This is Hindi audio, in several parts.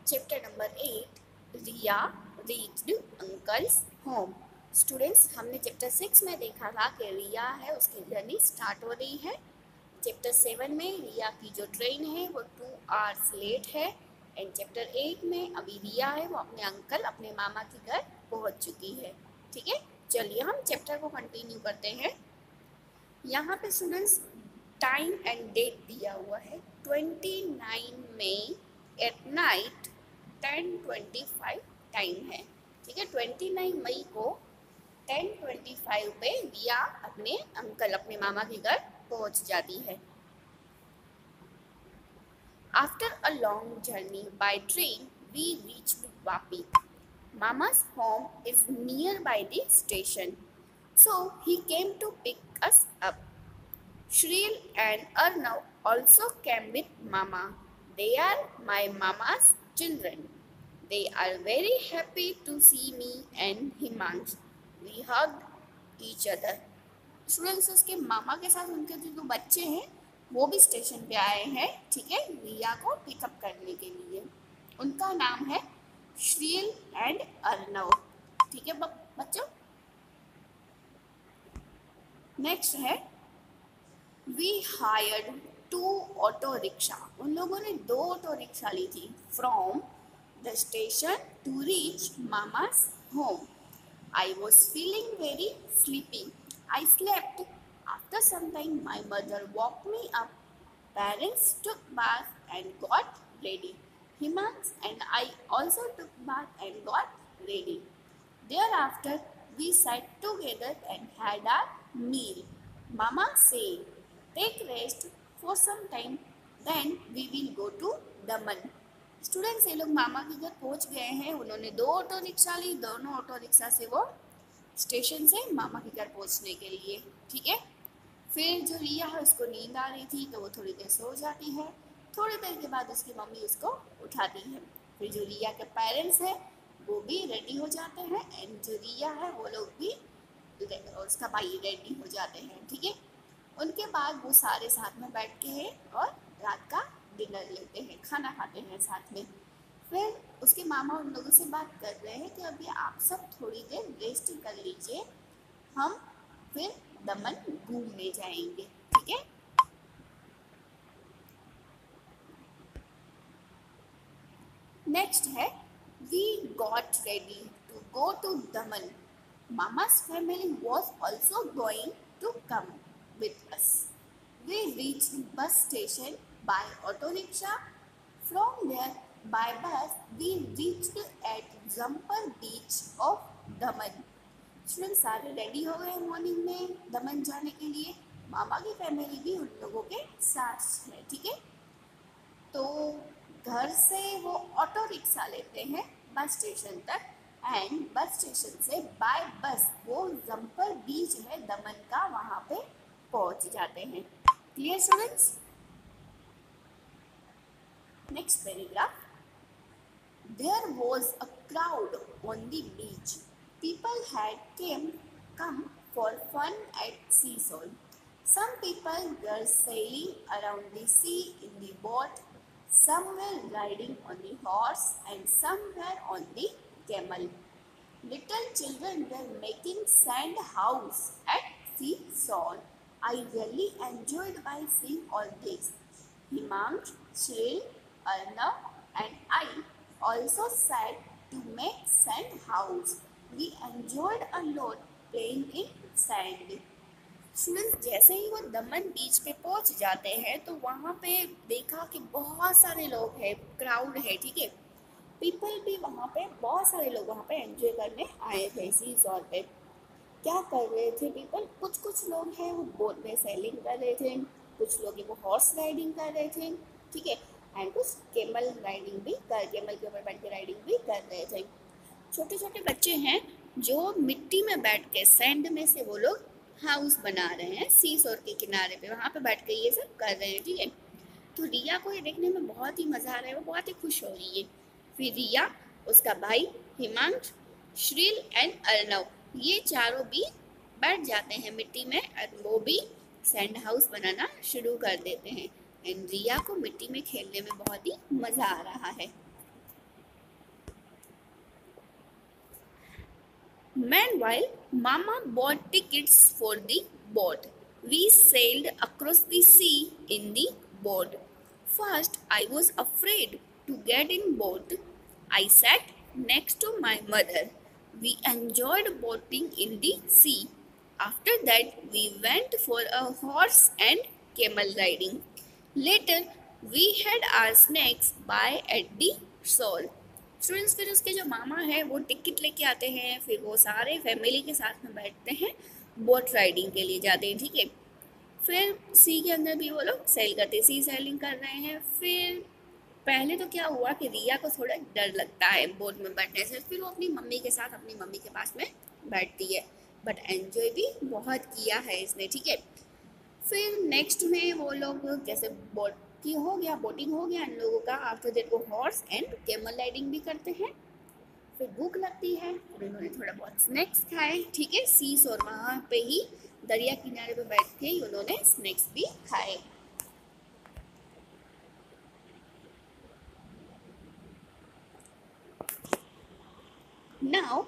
Chapter number 8, Riya reached uncle's home. Students, हमने चैप्टर 6 में देखा था कि रिया है, उसकी जर्नी स्टार्ट हो रही है। चैप्टर 7 में रिया की जो ट्रेन है वो 2 आवर्स लेट है। एंड चैप्टर 8 में अभी रिया है वो अपने अंकल, अपने मामा के घर पहुंच चुकी है। ठीक है, चलिए हम चैप्टर को कंटिन्यू करते हैं। यहाँ पे स्टूडेंट्स टाइम एंड डेट दिया हुआ है 29 मई एट नाइट 10:25 टाइम है। ठीक है, 29 मई को 10:25 पे रिया अपने अंकल, अपने मामा के घर पहुंच जाती है। After a long journey by train we reached Vapi. Mama's home is nearby the station, so he came to pick us up. Shreel and Arnav also came with Mama. They are my Mama's children. They are very happy to see me and Himansh. We hugged each other. Students, उसके मामा के साथ उनके जो बच्चे हैं वो भी स्टेशन पे आए हैं। ठीक है, रिया को पिकअप करने के लिए। उनका नाम है श्रील एंड अर्नव। ठीक है बच्चों, नेक्स्ट है वी हायर्ड 2 ऑटो रिक्शा। उन लोगों ने 2 ऑटो रिक्शा ली थी from the station to reach मामा's home. I was feeling very sleepy. I slept. After some time my mother walk me up. Parents took bath and got ready. Himans and I also took bath and got ready. Thereafter, we sat together and had our meal. Mama said, "Take rest for some time, then we will go to Daman." Students, ये लोग मामा के घर पहुंच गए हैं। उन्होंने 2 ऑटो रिक्शा ली। दोनों ऑटो रिक्शा से वो स्टेशन से मामा के घर पहुंचने के लिए। ठीक है, फिर जो रिया है उसको नींद आ रही थी तो वो थोड़ी देर सो जाती है। थोड़ी देर के बाद उसकी मम्मी उसको उठाती है। फिर जो रिया के पेरेंट्स हैं वो भी रेडी हो जाते हैं एंड जो रिया है वो लोग भी, उसका भाई रेडी हो जाते हैं। ठीक है, उनके बाद वो सारे साथ में बैठ के हैं और रात का डिनर लेते हैं, खाना खाते हैं साथ में। फिर उसके मामा उन लोगों से बात कर रहे हैं कि अभी आप सब थोड़ी देर रेस्ट कर लीजिए, हम फिर दमन घूमने जाएंगे। ठीक है, नेक्स्ट है we got ready to go to Daman. Mama's family was also going to come with us. We reached bus station by auto rickshaw. From there, by bus, we reached at Zamper beach of Daman. Student सारे रेडी हो गए मॉर्निंग में दमन जाने के लिए। मामा की फैमिली भी उन लोगों के साथ है। ठीक है, तो घर से वो ऑटो रिक्शा लेते हैं बस स्टेशन तक एंड बस स्टेशन से बाय बस वो जम्पर बीच है दमन का, वहाँ पे पहुँच जाते हैं। Clear students? Next paragraph. There was a crowd on the beach. People had come for fun at seashore. Some people were sailing around the sea in the boat. Some were riding on the horse and some were on the camel. Little children were making sand house at seashore. I really enjoyed by seeing all this. Himansh, Shril, Arnav and I also sat to make sand house. We enjoyed a lot playing in sand. Students, जैसे ही वो दमन बीच पे पहुंच जाते हैं तो वहाँ पे देखा कि बहुत सारे लोग हैं, क्राउड है। ठीक है, पीपल भी वहाँ पे, बहुत सारे लोग वहाँ पे एंजॉय करने आए थे। सी शोर पे क्या कर रहे थे पीपल? कुछ लोग हैं वो बोट में सेलिंग कर रहे थे, कुछ लोग वो हॉर्स राइडिंग कर रहे थे। ठीक है, एंड कुछ केमल राइडिंग भी केमल के ऊपर बैठ के राइडिंग भी कर रहे थे। छोटे छोटे बच्चे हैं जो मिट्टी में बैठ के, सैंड में से वो लोग हाउस बना रहे हैं सी शोर के किनारे पे, वहाँ पे बैठ के ये सब कर रहे हैं। ठीक है, तो रिया को ये देखने में बहुत ही मज़ा आ रहा है, वो बहुत ही खुश हो रही है। फिर रिया, उसका भाई हिमांश, श्रील एंड अर्नव, ये चारों भी बैठ जाते हैं मिट्टी में और वो भी सैंड हाउस बनाना शुरू कर देते हैं। एंड रिया को मिट्टी में खेलने में बहुत ही मज़ा आ रहा है। Meanwhile, Mama bought tickets for the boat. We sailed across the sea in the boat. First, I was afraid to get in boat. I sat next to my mother. We enjoyed boating in the sea. After that, we went for a horse and camel riding. Later, we had our snacks by at the shore. Students फिर उसके जो मामा है वो टिकट लेके आते हैं, फिर वो सारे फैमिली के साथ में बैठते हैं, बोट राइडिंग के लिए जाते हैं, ठीक है। फिर सी के अंदर भी वो लोग सेल करते हैं, सी सेलिंग कर रहे हैं। फिर पहले तो क्या हुआ कि रिया को थोड़ा डर लगता है बोट में बैठने से, फिर वो अपनी मम्मी के साथ अपनी मम्मी के पास में बैठती है, बट एंजॉय भी बहुत किया है इसने, ठीक है। फिर नेक्स्ट में वो लोग जैसे बोट की हो गया, बोटिंग हो गया इन लोगों का, आफ्टर दैट वो हॉर्स एंड कैमल राइडिंग भी करते हैं। फिर भूख लगती है, फिर उन्होंने थोड़ा बहुत स्नैक्स खाए, ठीक है, सीस और वहाँ पे ही दरिया किनारे पे बैठ के ही उन्होंने स्नैक्स भी खाए। नाउ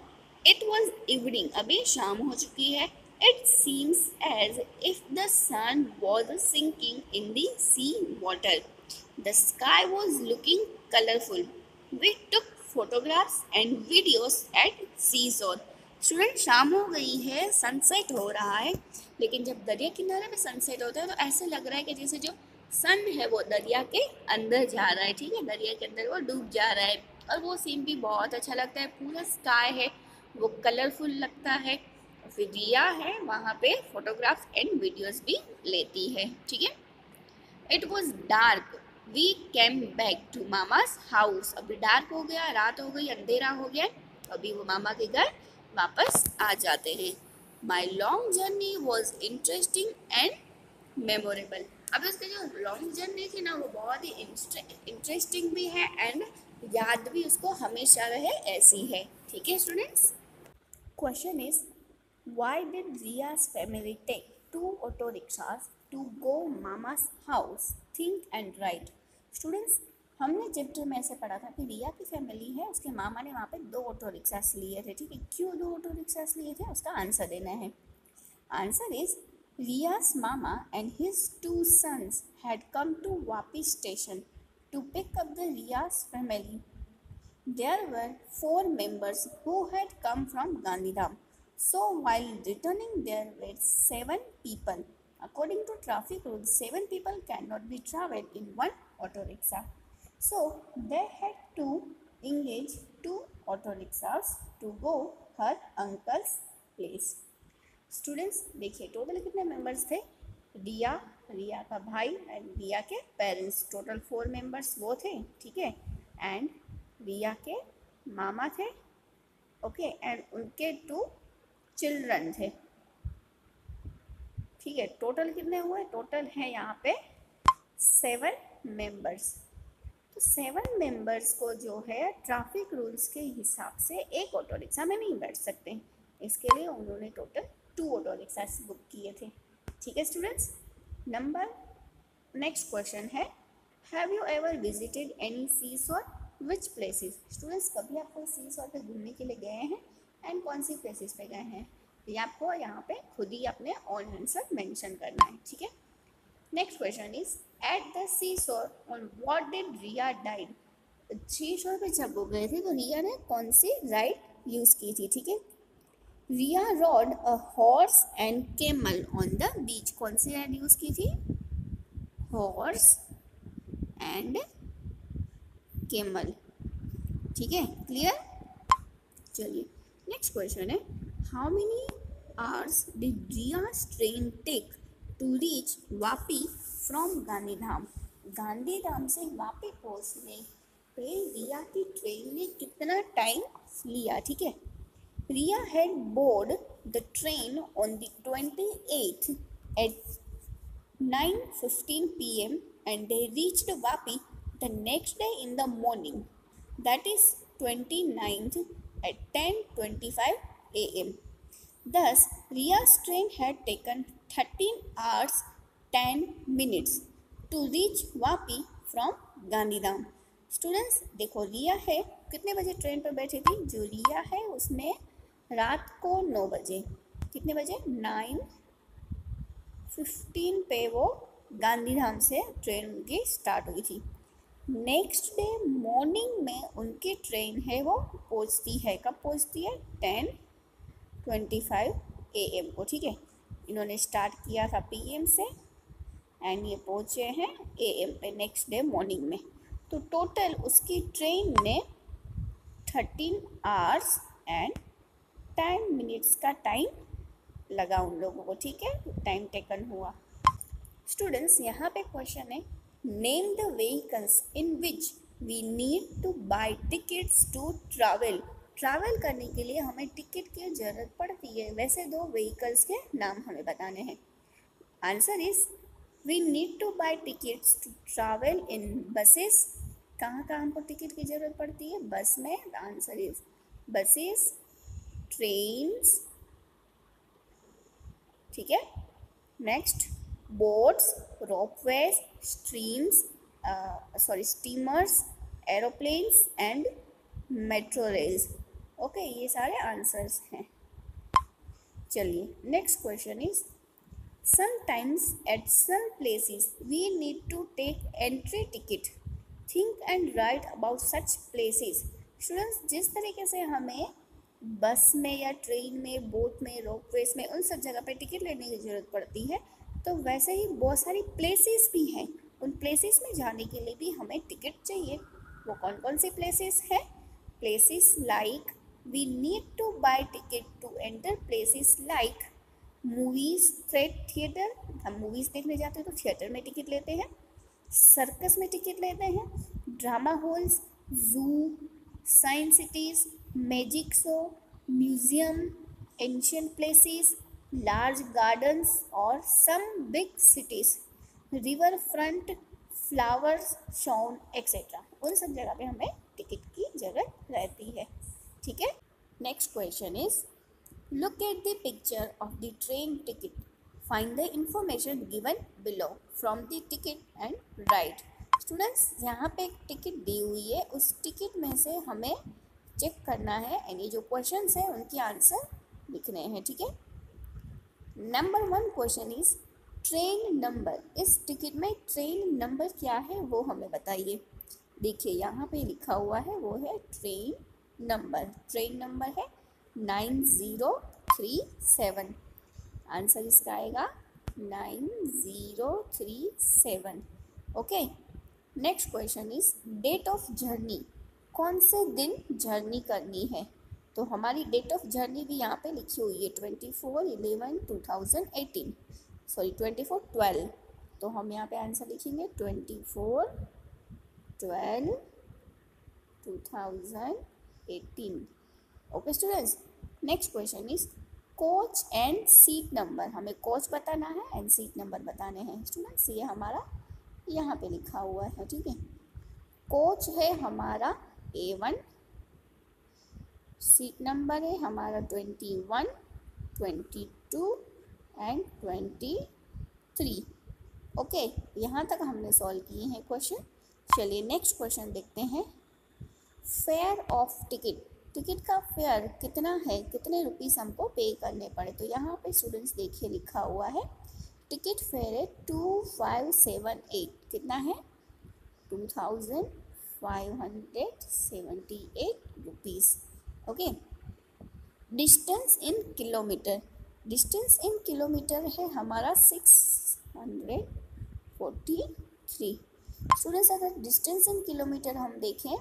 इट वॉज इवनिंग, अभी शाम हो चुकी है। It seems as if the sun was sinking in the sea water. The sky was looking colorful. We took photographs and videos at seashore. Student, शाम हो गई है, सनसेट हो रहा है, लेकिन जब दरिया किनारे में सनसेट होता है तो ऐसे लग रहा है कि जैसे जो सन है वो दरिया के अंदर जा रहा है, ठीक है, दरिया के अंदर वो डूब जा रहा है, और वो सीन भी बहुत अच्छा लगता है। पूरा स्काई है वो कलरफुल लगता है। फिर रिया है वहाँ पे फोटोग्राफ्स एंड वीडियोस भी लेती है, ठीक है। It was dark, we came back to मामा's हाउस। अभी डार्क हो गया, रात हो गई, अंधेरा हो गया, अभी वो मामा के घर वापस आ जाते हैं। My long journey was interesting and memorable. अब उसकी जो लॉन्ग जर्नी थी ना वो बहुत ही इंटरेस्टिंग भी है एंड याद भी उसको हमेशा रहे ऐसी है, ठीक है students. Question is, why did Ria's family take 2 auto rickshaws to go Mama's house? Think and write. Students, हमने चैप्टर में ऐसे पढ़ा था कि रिया की फैमिली है, उसके मामा ने वहाँ पे 2 ऑटो रिक्शास लिए थे, ठीक है। क्यों 2 ऑटो रिक्शास लिए थे, उसका आंसर देना है। Answer is, Ria's mama and his 2 sons had come to Vapi station to pick up the Ria's family. There were 4 members who had come from Gandhidham. So while returning there were 7 people. According to traffic rules, 7 people cannot be travelled in one auto rickshaw. So they had to engage 2 auto rickshaws to go her uncle's place. Students, देखिए टोटल कितने मेंबर्स थे, रिया, रिया का भाई एंड रिया के पेरेंट्स, टोटल 4 मेंबर्स वो थे, ठीक है। एंड रिया के मामा थे, ओके, एंड उनके 2 चिल्ड्रन थे, ठीक है। टोटल कितने हुए, टोटल है यहाँ पे 7 मेंबर्स। तो 7 मेंबर्स को जो है ट्रैफिक रूल्स के हिसाब से एक ऑटो रिक्शा में नहीं बैठ सकते, इसके लिए उन्होंने टोटल 2 ऑटो रिक्शा बुक किए थे, ठीक है स्टूडेंट्स। नेक्स्ट क्वेश्चन है, have you ever visited any seashore, which places? Students, कभी आप कोई सीशोर पे घूमने के लिए गए हैं एंड कौन सी प्लेसेस पे गए हैं, ये आपको यहाँ पे खुद ही अपने ऑन आंसर मेंशन करना है, ठीक है। Next question is, at the seashore on what did Riya died? Seashore पे जब वो गए थे तो रिया ने कौन सी राइड यूज की थी, ठीक है। Riya rode a horse and camel on the beach. कौन सी राइड यूज की थी, हॉर्स एंड कैमल, ठीक है, क्लियर। चलिए नेक्स्ट क्वेश्चन है, how many hours did Riya's train take to reach Vapi from Gandhidham? Gandhidham से वापी पहुंचने पे रिया की ट्रेन ने कितना टाइम लिया, ठीक है। Riya had board the train on the 28th at 9:15 p.m. and they reached Vapi the next day in the morning, that is 29th at 10:25 a.m. Thus, Ria's train had taken 13 hours 10 minutes to reach Vapi from Gandhidham. Students देखो, रिया है कितने बजे ट्रेन पर बैठी थी, जो रिया है उसने रात को 9 बजे, कितने बजे, 9:15 पे वो गांधीधाम से ट्रेन उनकी स्टार्ट हुई थी। नेक्स्ट डे मॉर्निंग में उनकी ट्रेन है वो पहुंचती है, कब पहुंचती है, 10:25 AM को, ठीक है। इन्होंने स्टार्ट किया था PM से एंड ये पहुंचे हैं AM पे नेक्स्ट डे मॉर्निंग में। तो टोटल उसकी ट्रेन ने 13 आवर्स एंड 10 मिनट्स का टाइम लगा उन लोगों को, ठीक है, टाइम टेकन हुआ। स्टूडेंट्स यहाँ पे क्वेश्चन है, name the vehicles in which we need to buy tickets to travel. Travel करने के लिए हमें टिकट की ज़रूरत पड़ती है, वैसे दो व्हीकल्स के नाम हमें बताने हैं। Answer is we need to buy tickets to travel in buses. कहाँ कहाँ हमको टिकट की ज़रूरत पड़ती है, बस में। The answer is buses, trains, ठीक है। Next boats, ropeways, steamers, aeroplanes and metro rails. Okay, ये सारे आंसर्स हैं। चलिए next question is, sometimes at some places we need to take entry ticket. Think and write about such places. Students, जिस तरीके से हमें बस में या ट्रेन में, बोट में, रोपवेज में, उन सब जगह पे टिकट लेने की ज़रूरत पड़ती है, तो वैसे ही बहुत सारी प्लेसेस भी हैं। उन प्लेसेस में जाने के लिए भी हमें टिकट चाहिए। वो कौन कौन सी प्लेसेस हैं? Places like we need to buy ticket to enter places like movies, theatre, हम मूवीज़ देखने जाते हैं तो थिएटर में टिकट लेते हैं, सर्कस में टिकट लेते हैं, drama halls, zoo, science cities, magic show, museum, ancient places, large gardens और some big cities, river front, flowers shown etcetera. उन सब जगह पे हमें टिकट की ज़रूरत रहती है, ठीक है। Next question is, look at the picture of the train ticket. Find the information given below from the ticket and write. Students, यहाँ पे एक टिकट दी हुई है, उस टिकट में से हमें चेक करना है एंड ये जो क्वेश्चंस हैं उनके आंसर लिखने हैं, ठीक है। Number 1 question is train number. इस टिकट में ट्रेन नंबर क्या है वो हमें बताइए। देखिए यहाँ पे लिखा हुआ है, वो है ट्रेन नंबर। ट्रेन नंबर है 9037। आंसर इसका आएगा 9037। Okay, next question is date of journey. कौन से दिन जर्नी करनी है? तो हमारी डेट ऑफ जर्नी भी यहाँ पे लिखी हुई है 24/11/2018, सॉरी 24/12। तो हम यहाँ पे आंसर लिखेंगे 24/12/2018। Okay students, next question is coach and seat number. हमें कोच बताना है एंड सीट नंबर बताने हैं। स्टूडेंट्स, ये हमारा यहाँ पे लिखा हुआ है, ठीक है। कोच है हमारा A1, सीट नंबर है हमारा 21, 22 एंड 23। ओके, यहाँ तक हमने सॉल्व किए हैं क्वेश्चन। चलिए नेक्स्ट क्वेश्चन देखते हैं। Fair of ticket. टिकट का फेयर कितना है, कितने रुपीज़ हमको पे करने पड़े? तो यहाँ पे स्टूडेंट्स देखिए लिखा हुआ है टिकट फेयर है 2578। कितना है? 2578 rupees. Okay, distance in kilometre. Distance in kilometre है हमारा 643। स्टूडेंट्स, अगर डिस्टेंस इन किलोमीटर हम देखें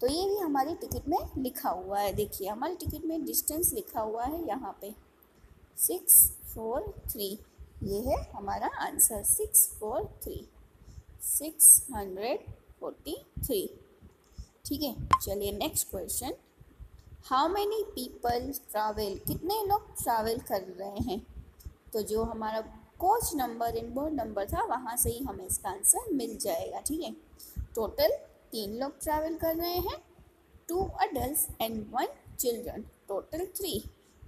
तो ये भी हमारी टिकट में लिखा हुआ है। देखिए हमारी टिकट में डिस्टेंस लिखा हुआ है यहाँ पे 643। ये है हमारा आंसर 643। ठीक है, चलिए next question. How many people travel. कितने लोग ट्रैवल कर रहे हैं? तो जो हमारा कोच नंबर, इनबोर्ड नंबर था, वहाँ से ही हमें इसका आंसर मिल जाएगा, ठीक है। टोटल 3 लोग ट्रैवल कर रहे हैं, 2 अडल्ट एंड 1 चिल्ड्रन, टोटल 3।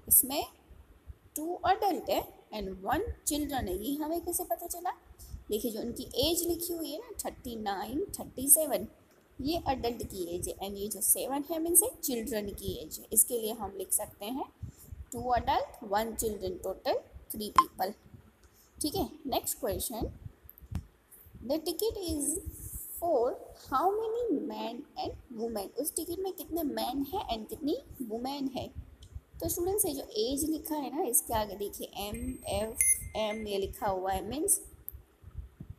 इसमें 2 अडल्ट है एंड 1 चिल्ड्रन है। ये हमें कैसे पता चला? देखिए जो उनकी एज लिखी हुई है ना 39, 37, ये अडल्ट की एज है एंड ये जो 7 है मीन्स चिल्ड्रन की एज है। इसके लिए हम लिख सकते हैं 2 adult, 1 children, total 3 people. ठीक है. Next question, the ticket is for how many man and women. उस टिकट में कितने मैन है एंड कितनी वुमेन है. तो स्टूडेंट्स ये जो एज लिखा है ना, इसके आगे देखिए M ये लिखा हुआ है, मीन्स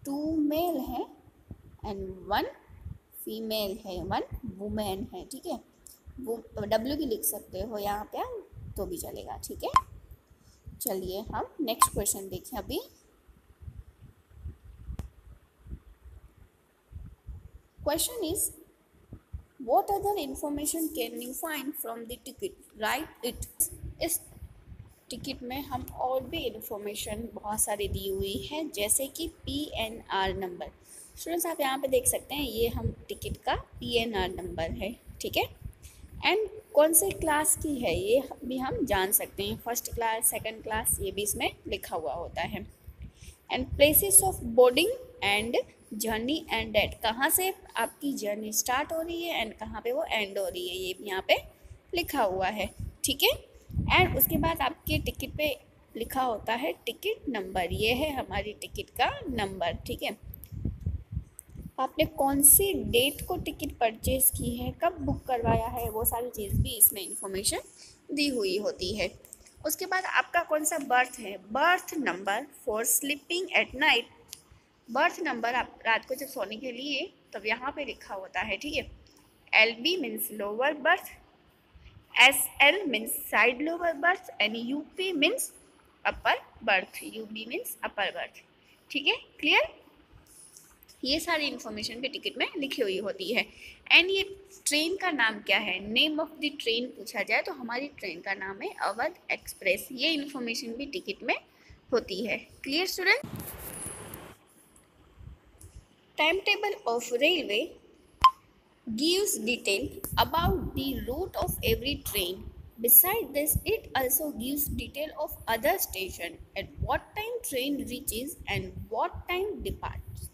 2 मेल है एंड 1 फीमेल है, 1 वुमेन है. ठीक है. वो W भी लिख सकते हो यहाँ पे तो भी चलेगा. ठीक है. चलिए हम नेक्स्ट क्वेश्चन देखें अभी. Question is what other information can you find from the ticket, write it. इस टिकट में हम और भी इंफॉर्मेशन बहुत सारी दी हुई है, जैसे कि PNR नंबर. स्टूडेंट्स आप यहाँ पे देख सकते हैं, ये हम टिकट का PNR नंबर है. ठीक है. एंड कौन से क्लास की है ये भी हम जान सकते हैं, फर्स्ट क्लास, सेकंड क्लास, ये भी इसमें लिखा हुआ होता है. And places of boarding and journey and date, कहाँ से आपकी जर्नी स्टार्ट हो रही है एंड कहाँ पे वो एंड हो रही है, ये भी यहाँ पे लिखा हुआ है. ठीक है. एंड उसके बाद आपके टिकट पे लिखा होता है टिकट नंबर, ये है हमारी टिकट का नंबर. ठीक है. आपने कौन सी डेट को टिकट परचेज की है, कब बुक करवाया है, वो सारी चीज़ भी इसमें इंफॉर्मेशन दी हुई होती है. उसके बाद आपका कौन सा बर्थ है, birth number for sleeping at night. Birth number आप रात को जब सोने के लिए तब यहाँ पे लिखा होता है. ठीक है. LB means lower berth, SL means side lower berth and UP means upper berth, UB means upper berth. ठीक है. क्लियर. ये सारी इन्फॉर्मेशन भी टिकट में लिखी हुई होती है. एंड ये ट्रेन का नाम क्या है, नेम ऑफ द ट्रेन पूछा जाए तो हमारी ट्रेन का नाम है अवध एक्सप्रेस. ये इन्फॉर्मेशन भी टिकट में होती है. Clear student. Time table of railway gives detail about the route of every train. Besides this, it also gives detail of other station, at what time train reaches and what time departs,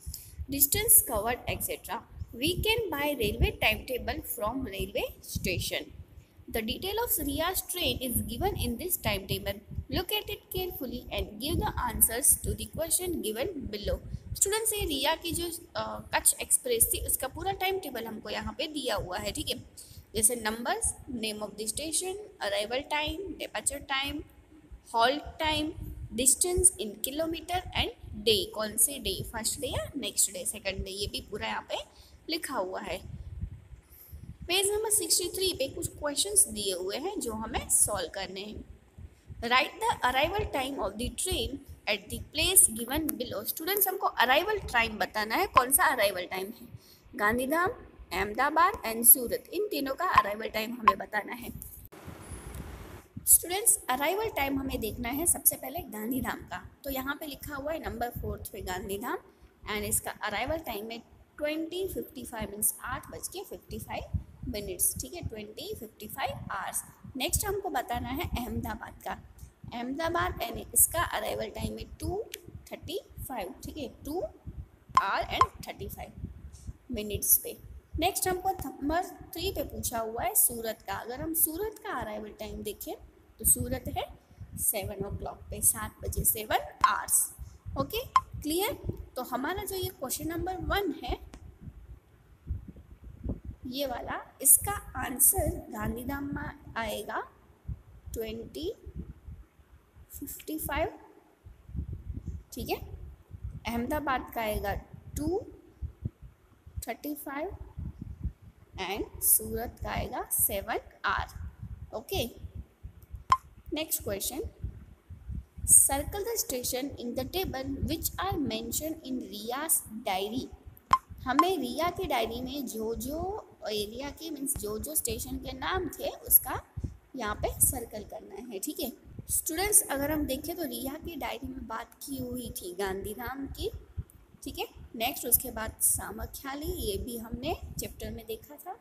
distance covered, etc. We can buy railway timetable from railway station. The detail of Riya's train is given in this timetable. Look at it carefully and give the answers to the question given below. Students ये रिया की जो कच्छ एक्सप्रेस थी उसका पूरा टाइम टेबल हमको यहाँ पे दिया हुआ है. ठीक है. जैसे numbers, name of the station, arrival time, departure time, halt time, distance in kilometre and day, कौन से डे, फर्स्ट डे या नेक्स्ट डे, सेकंड डे, ये भी पूरा यहाँ पे लिखा हुआ है. पेज नंबर 63 पे कुछ क्वेश्चंस दिए हुए हैं जो हमें सॉल्व करने हैं. Right the arrival time of the train at the place given below. Students हमको अराइवल टाइम बताना है, कौन सा अराइवल टाइम है, गांधीधाम, अहमदाबाद एंड सूरत, इन तीनों का अराइवल टाइम हमें बताना है. स्टूडेंट्स अराइवल टाइम हमें देखना है सबसे पहले गांधीधाम का. तो यहाँ पे लिखा हुआ है नंबर 4 पे गांधीधाम एंड इसका अराइवल टाइम है 20:55 मीन्स 8:55. ठीक है. 20:55 आवर्स. नेक्स्ट हमको बताना है अहमदाबाद का. अहमदाबाद एंड इसका अराइवल टाइम है 2:35. ठीक है. 2 आवर एंड 35 पे. नेक्स्ट हमको नंबर 3 पे पूछा हुआ है सूरत का. अगर हम सूरत का अराइवल टाइम देखें तो सूरत है 7 o'clock पे, 7 बजे, 7 आवर्स. ओके. क्लियर. तो हमारा जो ये क्वेश्चन नंबर 1 है ये वाला, इसका आंसर गांधीधाम में आएगा 20:55. ठीक है. अहमदाबाद का आएगा 2:35 एंड सूरत का आएगा 7 hour. Okay. Next question, circle the station in the table which are mention in Riya's diary. हमें रिया की डायरी में जो जो एरिया के मीन्स जो जो स्टेशन के नाम थे उसका यहाँ पे सर्कल करना है. ठीक है. स्टूडेंट्स अगर हम देखें तो रिया की डायरी में बात की हुई थी गांधीधाम की. ठीक है. नेक्स्ट उसके बाद सामख्याली, ये भी हमने चैप्टर में देखा था.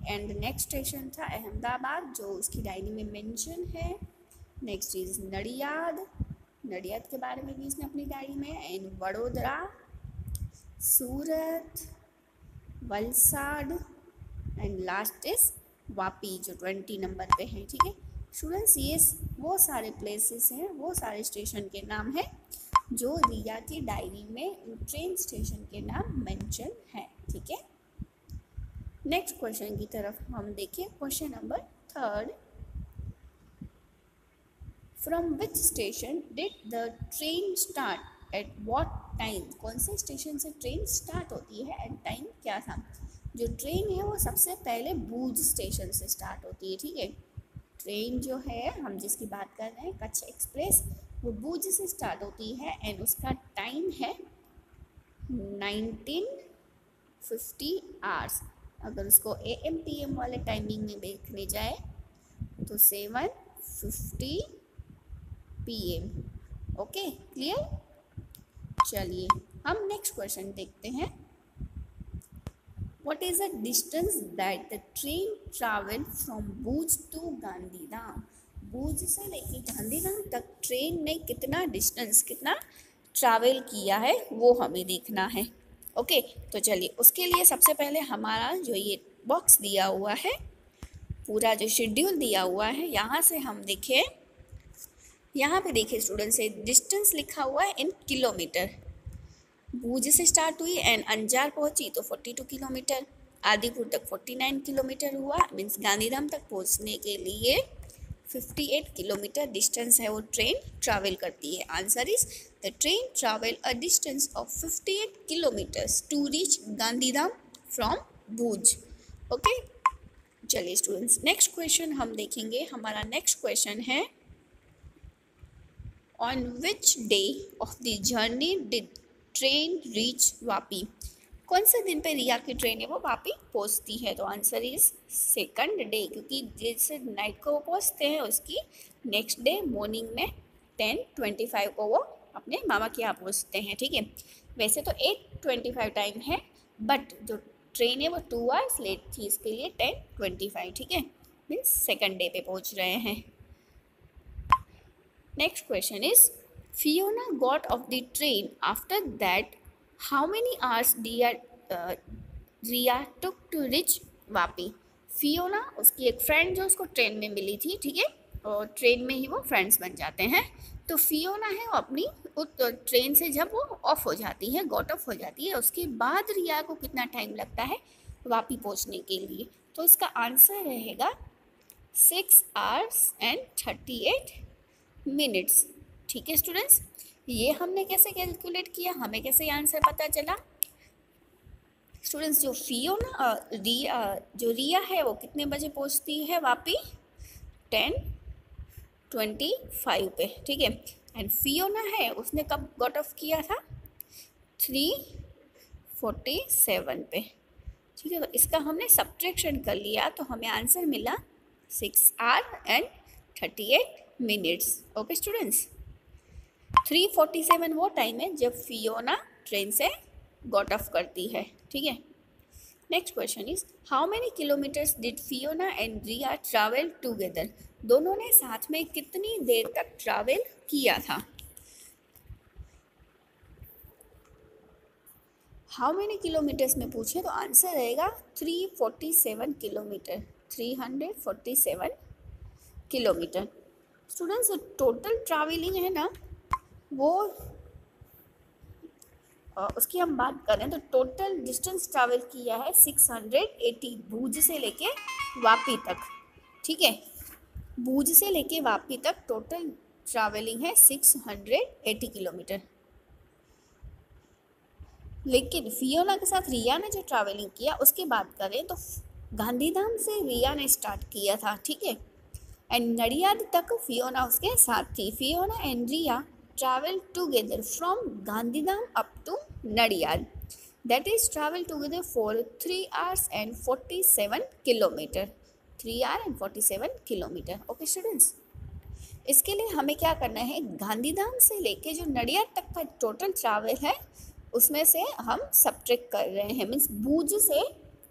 एंड नेक्स्ट स्टेशन था अहमदाबाद जो उसकी डायरी में मेंशन है. नेक्स्ट इज नडियाद के बारे में भी इसने अपनी डायरी में. And Vadodara, Surat, Valsad and last is Vapi जो 20 नंबर पे है. ठीक है. स्टूडेंट्स ये वो सारे प्लेसेस हैं, वो सारे स्टेशन के नाम हैं जो रिया की डायरी में ट्रेन स्टेशन के नाम मेंशन है। ठीक है, नेक्स्ट क्वेश्चन की तरफ हम देखें। Question number 3, from which station did the train start at what time? कौन से स्टेशन से ट्रेन स्टार्ट होती है, एट टाइम क्या था? जो ट्रेन है वो सबसे पहले भुज स्टेशन से स्टार्ट होती है। ठीक है, ट्रेन जो है हम जिसकी बात कर रहे हैं कच्छ एक्सप्रेस, वो भुज से स्टार्ट होती है एंड उसका टाइम है 1950 आवर्स। अगर उसको AM PM वाले टाइमिंग में देखने जाए तो 7:50 PM। Okay, clear? चलिए हम नेक्स्ट क्वेश्चन देखते हैं। What is the distance that the train traveled from Bhuj to Gandhidham? भुज से लेके गांधीधाम तक ट्रेन ने कितना डिस्टेंस, कितना ट्रैवल किया है वो हमें देखना है। ओके, तो चलिए उसके लिए सबसे पहले हमारा जो ये बॉक्स दिया हुआ है, पूरा जो शेड्यूल दिया हुआ है, यहाँ से हम देखें, यहाँ पे देखिए स्टूडेंट से डिस्टेंस लिखा हुआ है इन किलोमीटर। भुज से स्टार्ट हुई एंड अंजार पहुंची तो 42 किलोमीटर, आदिपुर तक 49 किलोमीटर हुआ, मीन्स गांधीधाम तक पहुंचने के लिए 58 किलोमीटर डिस्टेंस है वो ट्रेन ट्रैवल करती है। Answer is the train travel a distance of 58 kilometres to reach Gandhidham from Bhuj. Okay, चलिए स्टूडेंट्स नेक्स्ट क्वेश्चन हम देखेंगे। हमारा नेक्स्ट क्वेश्चन है, on which day of the journey did train reach Vapi? कौन से दिन पे रिया की ट्रेन है वो वापी पहुंचती है? तो आंसर इज सेकंड डे, क्योंकि जैसे नाइट को वो पहुंचते हैं उसकी नेक्स्ट डे मॉर्निंग में 10:25 को वो अपने मामा के यहाँ पहुंचते हैं। ठीक है, वैसे तो 8:25 टाइम है, बट जो ट्रेन है वो 2 आवर्स लेट थी, इसके लिए 10:25। ठीक है, मीन्स सेकंड डे पे पहुंच रहे हैं। Next question is, Fiona got off the train. After that, how many hours Riya took to reach Vapi? Fiona उसकी एक फ्रेंड जो उसको ट्रेन में मिली थी, ठीक है, और ट्रेन में ही वो फ्रेंड्स बन जाते हैं। तो फियोना है वो अपनी ट्रेन से जब वो ऑफ हो जाती है, गॉट ऑफ हो जाती है, उसके बाद रिया को कितना टाइम लगता है वापी पहुंचने के लिए? तो इसका आंसर रहेगा 6 hours and 38 minutes। ठीक है स्टूडेंट्स, ये हमने कैसे कैलकुलेट किया, हमें कैसे आंसर पता चला? स्टूडेंट्स जो रिया है वो कितने बजे पहुंचती है वापी? 10:25 पे। ठीक है, एंड फियोना है उसने कब गॉट ऑफ किया था? 3:47 पे। ठीक है, तो इसका हमने सब्ट्रैक्शन कर लिया तो हमें आंसर मिला 6 hours and 38 minutes। Okay students, 3:47 वो टाइम है जब फियोना ट्रेन से गॉट ऑफ करती है। ठीक है, next question is, how many kilometres did Fiona and Riya travel together? दोनों ने साथ में कितनी देर तक ट्रैवल किया था? हाउ मेनी किलोमीटर्स में पूछे तो आंसर रहेगा 347 kilometre, 347 kilometre. Students total travelling है ना वो उसकी हम बात करें तो टोटल डिस्टेंस ट्रैवल किया है 680, भुज से लेके वापी तक। ठीक है, भुज से लेके वापी तक टोटल ट्रैवलिंग है 680 किलोमीटर। लेकिन फियोना के साथ रिया ने जो ट्रैवलिंग किया उसकी बात करें तो गांधीधाम से रिया ने स्टार्ट किया था। ठीक है, एंड नडियाद तक फियोना उसके साथ थी। Fiona and Riya travel together from Gandhidham up to Nadiyad, that is travel together for 3 hours and 47 kilometer, 3 hours and 47 kilometer। Okay students, इसके लिए हमें क्या करना है, गांधीधाम से लेके जो नडियाद तक का टोटल ट्रैवल है उसमें से हम सब्ट्रैक्ट कर रहे हैं, मीन्स भुज से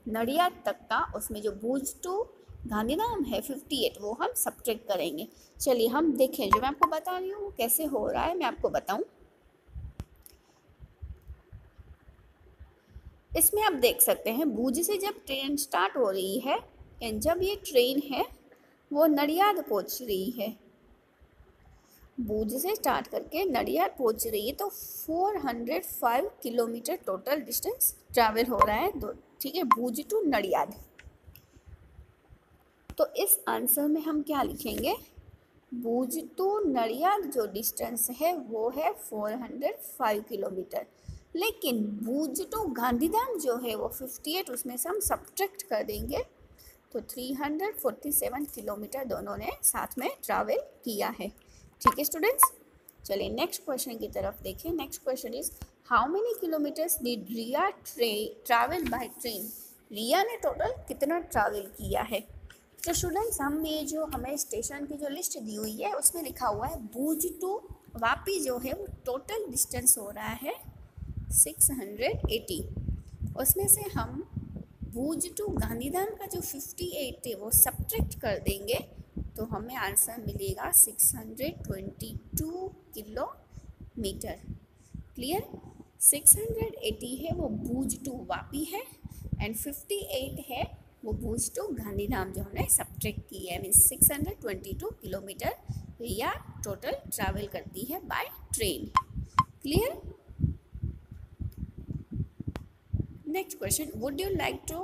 नडियाद तक का, उसमें जो भुज टू गांधीधाम है 58 वो हम सब्ट्रैक्ट करेंगे। चलिए हम देखें, जो मैं आपको बता रही हूँ कैसे हो रहा है मैं आपको बताऊं। इसमें आप देख सकते हैं भुज से जब ट्रेन स्टार्ट हो रही है एंड जब ये ट्रेन है वो नडियाद पहुँच रही है, भुज से स्टार्ट करके नडियाद पहुंच रही है, तो 405 किलोमीटर टोटल डिस्टेंस ट्रैवल हो रहा है। ठीक है, भुज टू नडियाद। तो इस आंसर में हम क्या लिखेंगे, भुज टू नडियाद जो डिस्टेंस है वो है 405 किलोमीटर, लेकिन भुज टू गांधीधाम जो है वो 58, उसमें से हम सब्ट्रैक्ट कर देंगे तो 347 किलोमीटर दोनों ने साथ में ट्रैवल किया है। ठीक है स्टूडेंट्स, चलिए नेक्स्ट क्वेश्चन की तरफ देखें। Next question is how many kilometres did Riya travel by train. Riya ने टोटल कितना ट्रैवल किया है। तो स्टूडेंट्स, हम ये जो हमें स्टेशन की जो लिस्ट दी हुई है उसमें लिखा हुआ है भुज टू वापी जो है वो टोटल डिस्टेंस हो रहा है 680। उसमें से हम भुज टू गांधीधाम का जो 58 है वो सब्ट्रैक्ट कर देंगे तो हमें आंसर मिलेगा 622 किलोमीटर। क्लियर, 680 है वो भुज टू वापी है एंड 58 है वो भुज टू गांधीधाम जो हमने सब्ट्रैक्ट की है, means 622 kilometre Riya total travel करती है by train. Clear. Next question, would you like to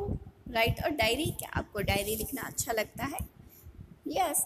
write a diary. क्या आपको डायरी लिखना अच्छा लगता है। यस